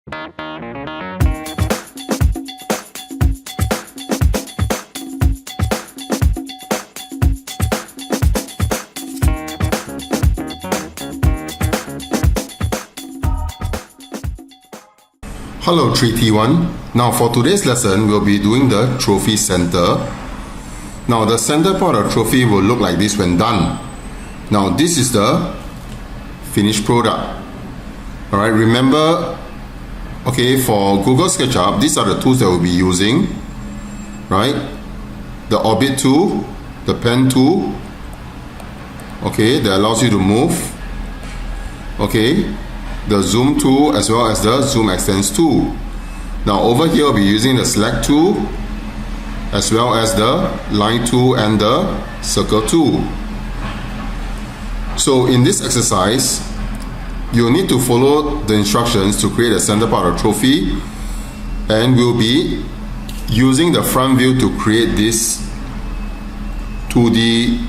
Hello 3T1. Now for today's lesson, we'll be doing the trophy center. Now the center part of trophy will look like this when done. Now this is the finished product. Alright, remember, okay, for Google SketchUp, these are the tools that we'll be using. Right? The orbit tool, the pen tool, okay, that allows you to move. Okay, the zoom tool as well as the zoom extends tool. Now over here we'll be using the select tool as well as the line tool and the circle tool. So in this exercise, you'll need to follow the instructions to create a center part of trophy, and we'll be using the front view to create this 2D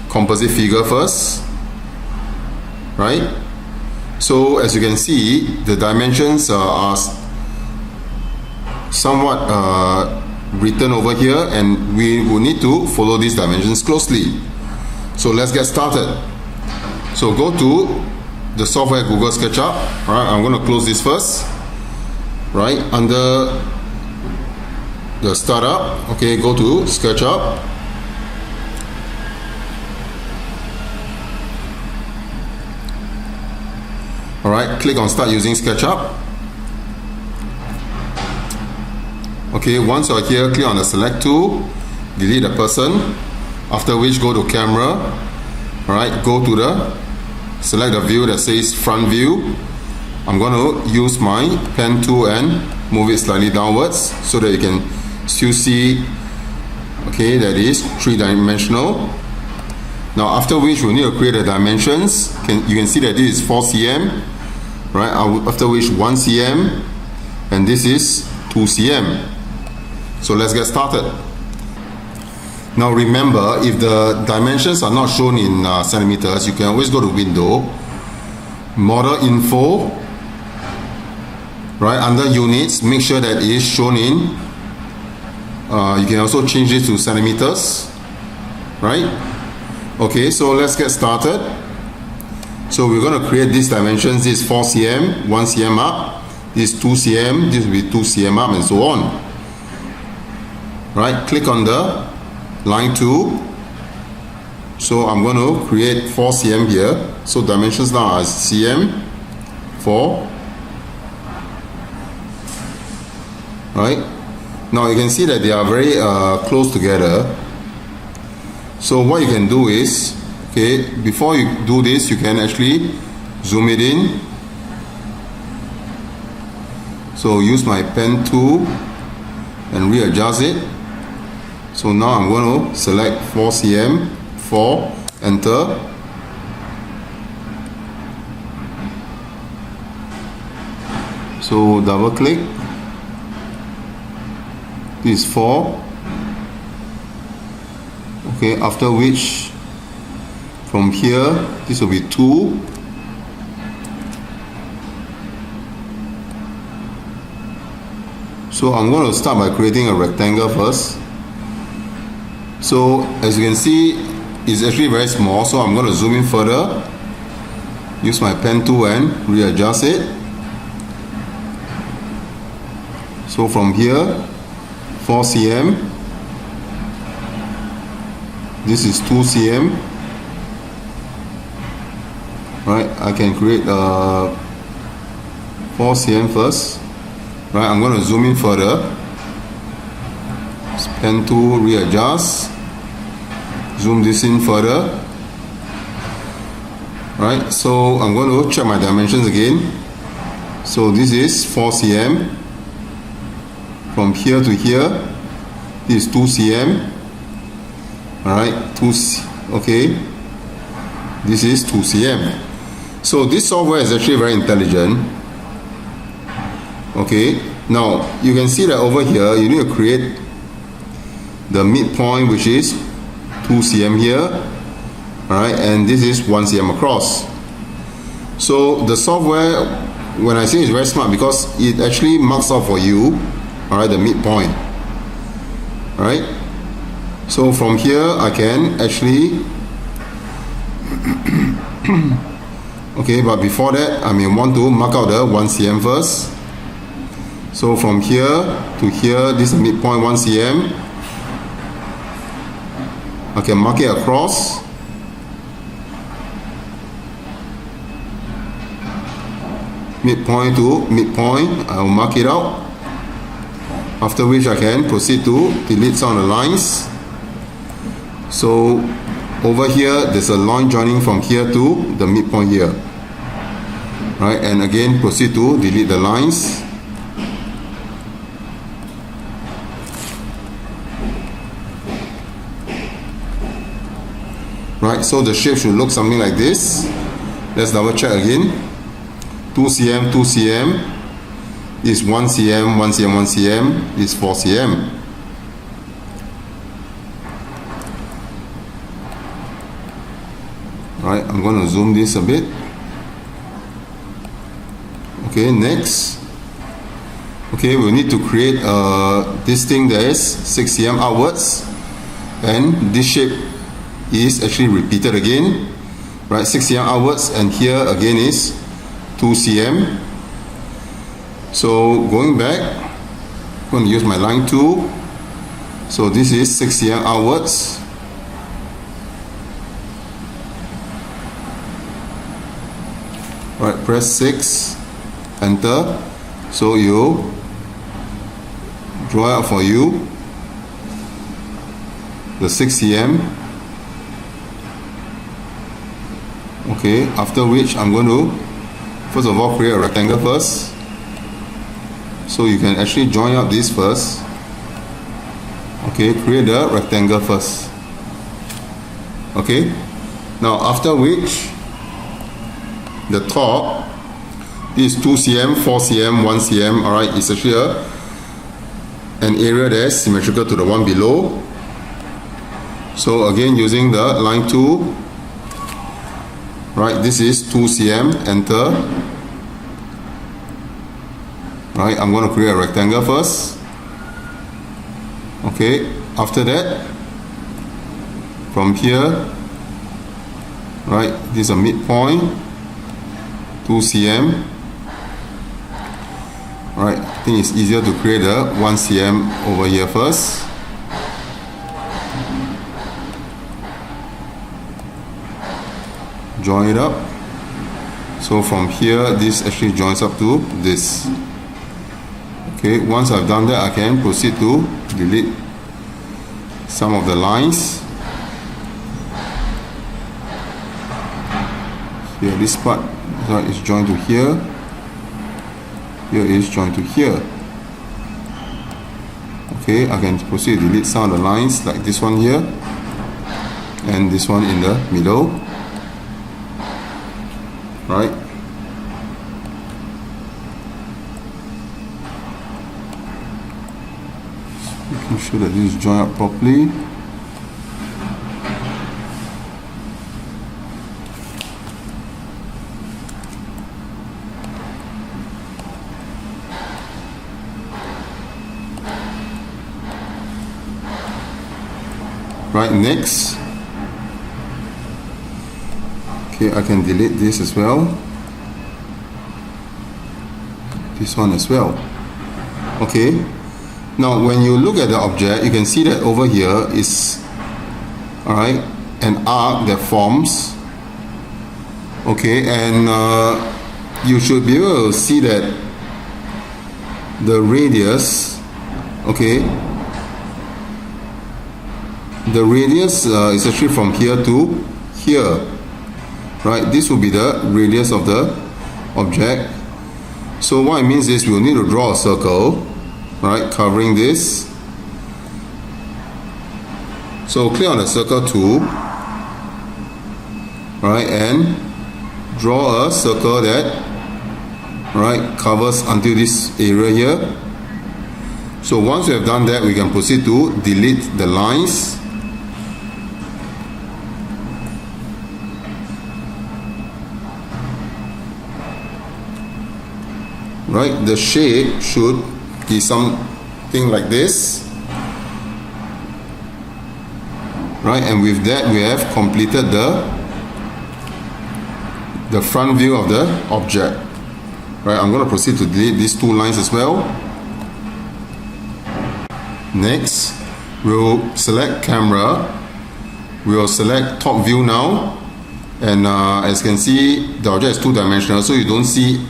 composite figure first, right? So as you can see, the dimensions are somewhat written over here, and we will need to follow these dimensions closely. So let's get started. So go to the software Google SketchUp. Alright, I'm going to close this first. Right, under the startup, okay, go to SketchUp. Alright, click on Start Using SketchUp. Okay, once you're here, click on the Select tool, delete the person, after which go to Camera. Alright, go to the, select the view that says Front View. I'm going to use my pen tool and move it slightly downwards so that you can still see, okay, that is three-dimensional. Now after which we need to create the dimensions. You can see that this is 4 cm. Right, after which 1 cm, and this is 2 cm. So let's get started. Now remember, if the dimensions are not shown in centimeters, you can always go to Window, Model Info, right, under Units, make sure that it is shown in, you can also change this to centimeters, right? Okay, so let's get started. So we're going to create these dimensions. This is 4 cm, 1 cm up, this is 2 cm, this will be 2 cm up, and so on. Right, click on the line tool. So I'm going to create 4 cm here. So dimensions now are cm, 4. Right, now you can see that they are very close together. So what you can do is, okay, before you do this, you can actually zoom it in. So use my pen tool and readjust it. So now I'm going to select 4 cm, 4, enter. So double click. This is 4. Okay, after which from here, this will be 2. So I'm going to start by creating a rectangle first. So as you can see, it's actually very small. So I'm going to zoom in further. Use my pen tool and readjust it. So from here, 4 cm. This is 2 cm. Right, I can create 4 cm first. Right, I'm going to zoom in further. Pen tool, readjust. Zoom this in further. Right, so I'm going to check my dimensions again. So this is 4 cm. From here to here, this is 2 cm. Alright, okay. This is 2 cm. So this software is actually very intelligent. Okay, now you can see that over here you need to create the midpoint, which is 2 cm here. Alright, and this is 1 cm across. So the software when I say it's very smart, because it actually marks out for you, all right, the midpoint. All right. So from here I can actually okay, but before that I may want to mark out the 1 cm first. So from here to here, this is midpoint 1 cm. I can mark it across. Midpoint to midpoint, I will mark it out. After which I can proceed to delete some of the lines. So over here there's a line joining from here to the midpoint here, right? And again proceed to delete the lines. Right, so the shape should look something like this. Let's double check again. 2 cm, 2 cm. This 1 cm, 1 cm, 1 cm. This 4 cm. Right, I'm going to zoom this a bit. Okay, next. Okay, we need to create this thing that is 6 cm outwards, and this shape is actually repeated again, right? 6 cm outwards, and here again is 2 cm. So going back, I'm going to use my line tool. So this is 6 cm outwards. Right, press 6, enter. So you draw out for you the 6 cm. Okay, after which I'm going to first of all create a rectangle first. So you can actually join up this first. Okay, create the rectangle first. Okay, now after which the top is 2 cm, 4 cm, 1 cm. Alright, it's actually an area that is symmetrical to the one below. So again, using the line tool, right, this is 2 cm, enter. Right, I'm going to create a rectangle first. Okay, after that, from here, right, this is a midpoint, 2 cm. Right, I think it's easier to create a 1 cm over here first. Join it up. So from here, this actually joins up to this. Okay, once I've done that, I can proceed to delete some of the lines. Here, this part is joined to here. Here is joined to here. Okay, I can proceed to delete some of the lines like this one here and this one in the middle. Right. Making sure that this is joined up properly. Right, next. Okay, I can delete this as well. This one as well. Okay. Now, when you look at the object, you can see that over here is, alright, an arc that forms. Okay, and you should be able to see that the radius, okay, the radius is actually from here to here. Right, this will be the radius of the object. So what it means is we'll need to draw a circle, right, covering this. So click on the circle tool, right, and draw a circle that, right, covers until this area here. So once we have done that, we can proceed to delete the lines. right? The shape should be something like this, right? And with that we have completed the front view of the object, right? I'm going to proceed to delete these two lines as well. Next, we'll select camera, we'll select top view now, and as you can see, the object is two-dimensional, so you don't see,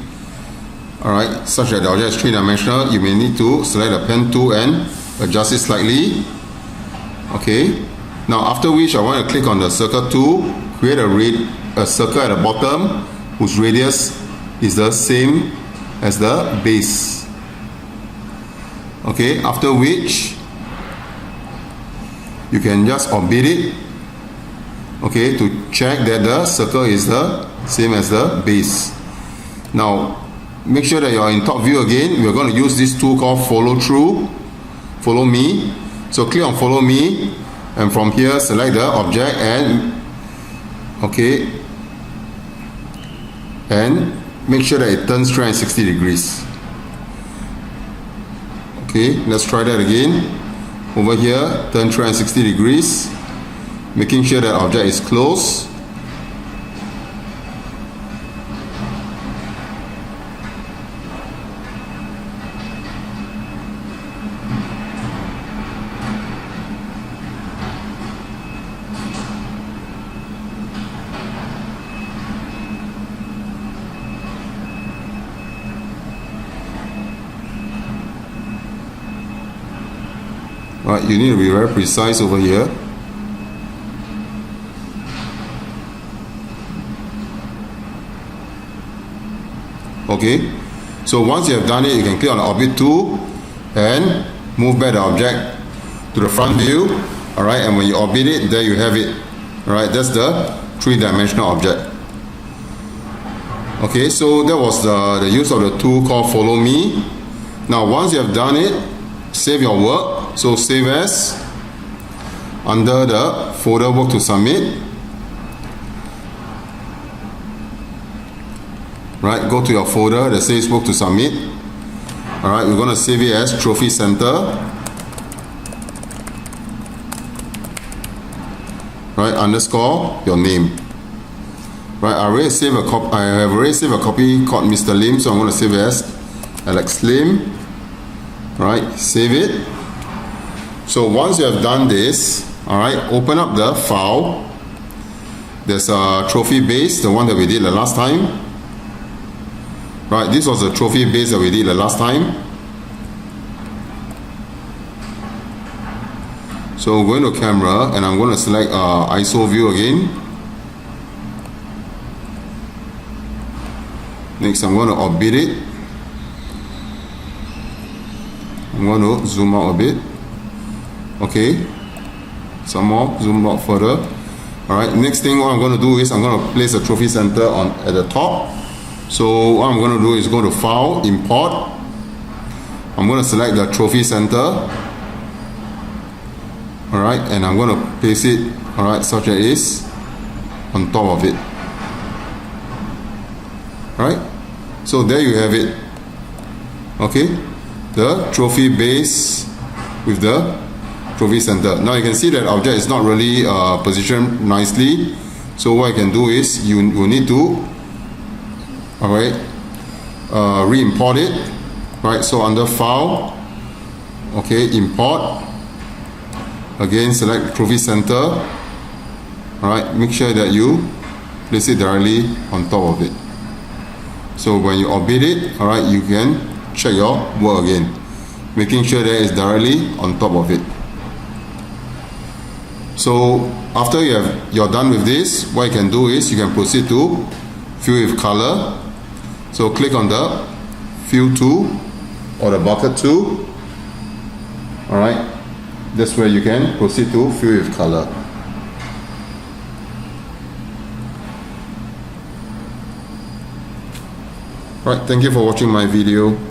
alright, such that the object is three-dimensional. You may need to select the pen tool and adjust it slightly. Okay, now after which I want to click on the circle tool, create a circle at the bottom whose radius is the same as the base. Okay, after which you can just orbit it, okay, to check that the circle is the same as the base. Now make sure that you are in top view again. We are going to use this tool called follow me. So click on follow me, and from here select the object and okay, and make sure that it turns 360 degrees. Okay, let's try that again. Over here, turn 360 degrees, making sure that object is close. Right, you need to be very precise over here. Okay, so once you have done it, you can click on the orbit tool and move back the object to the front view. Alright, and when you orbit it, there you have it. Alright, that's the three-dimensional object. Okay, so that was the use of the tool called follow me. Now once you have done it, save your work. So save as, under the folder work to submit, right, go to your folder that says work to submit. Alright, we're going to save it as trophy center, right, underscore your name. Right, I have already saved a copy called Mr. Lim, so I'm going to save it as Alex Lim. Right, save it. So once you have done this, alright, open up the file. There's a trophy base, the one that we did the last time. Right, this was the trophy base that we did the last time. So I'm going to camera and I'm going to select ISO view again. Next, I'm going to orbit it. I'm going to zoom out a bit. Okay, some more, zoom out further. Alright, next thing what I'm going to do is I'm going to place a trophy center at the top. So what I'm going to do is go to File, Import. I'm going to select the trophy center. Alright, and I'm going to place it, alright, such that it is on top of it. Alright, so there you have it. Okay, the trophy base with the trophy center. Now you can see that object is not really positioned nicely. So what I can do is you will need to, alright, re-import it. Right, so under File, okay, Import. Again, select trophy center. Alright, make sure that you place it directly on top of it. So when you orbit it, alright, you can check your work again, making sure that it's directly on top of it. So after you're done with this, what you can do is you can proceed to fill with color. So click on the fill tool or the bucket tool. Alright, that's where you can proceed to fill with color. Right, thank you for watching my video.